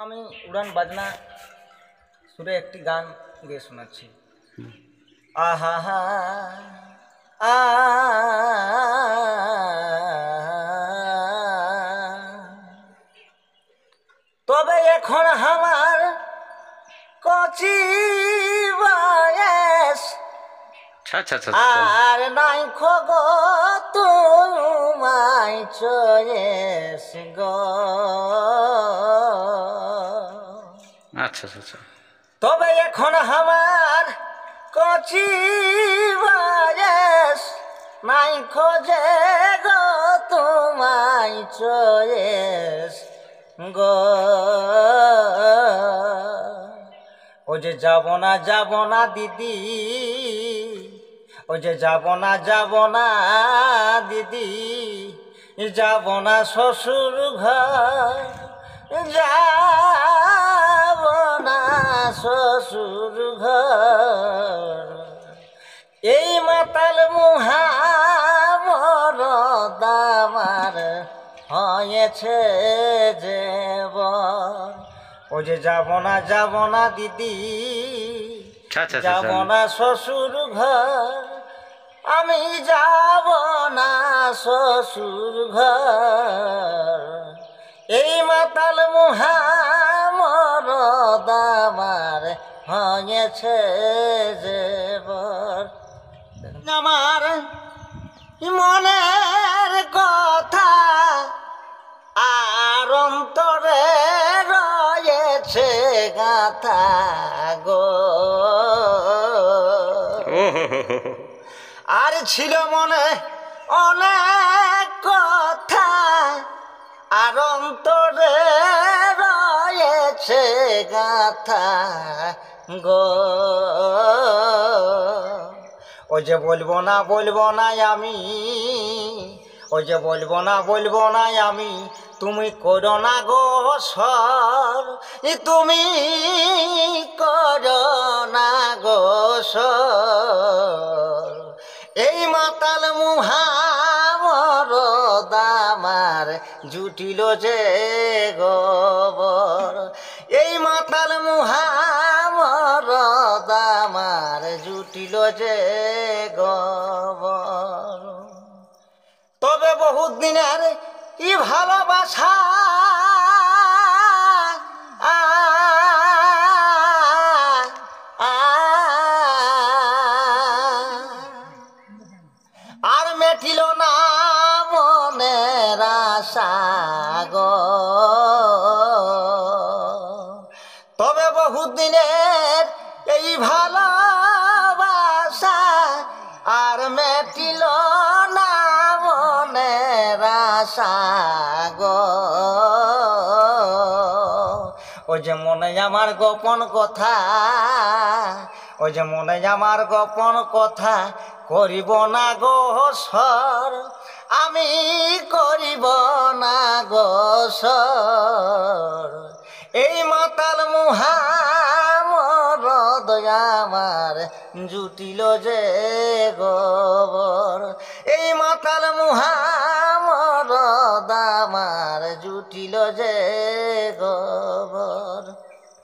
আমি উড়ান বাজনা সুরে একটি গান গেয়ে শোনাচ্ছি। আহা হা আ তবে এখন আমার কচি বয়স আর নাই খগ তোমায় চয়েস গো। আচ্ছা আচ্ছা। তবে এখন আমার কচি বয়স নাই খোঁজে গো তোমায় চয়েস গো। ও যে যাব না দিদি, ও যে যাব না দিদি, যাব না শ্বশুর ঘর, যাব না শ্বশুর ঘর। এই মাতাল মুহা মরদ আমার হয়েছে যেবর। ও যে যাব না দিদি, যাব না শ্বশুর ঘর, আমি যাব না শ্বশুর ঘর। এই মাতাল মুহা মরদ আমার হয়েছে যেবর। আমার মনের কথা আর অন্তরে রয়েছে গাথা গো। আর ছিল মনে অনেক কথা আর অন্তরে রয়েছে গাথা গো। ও যে বলবো না আমি, ও যে বলবো না আমি, তুমি করো না গো সর, তুমি করো না গো সর। এই মাতাল মুহা মরদ আমার জুটিল যে গোবর। এই মাতাল মুহা মরদ আমার জুটিল যে গোবর। তবে বহুত দিনের ই ভালোবাসা আর মেটিল না মনের আশা গো। তবে বহুত দিনের এই ভালোবাসা আর মেটিল না মনের আশা গো। ও যে মনে আমার গোপন কথা, ও যে মনে আমার গোপন কথা, করিব না গো সর, আমি করিব না গো সর। এই মাতাল মুহা মরদ আমার জুটিল যে গোবর। এই মাতাল মুহা মরদ আমার জুটিল যে গোবর।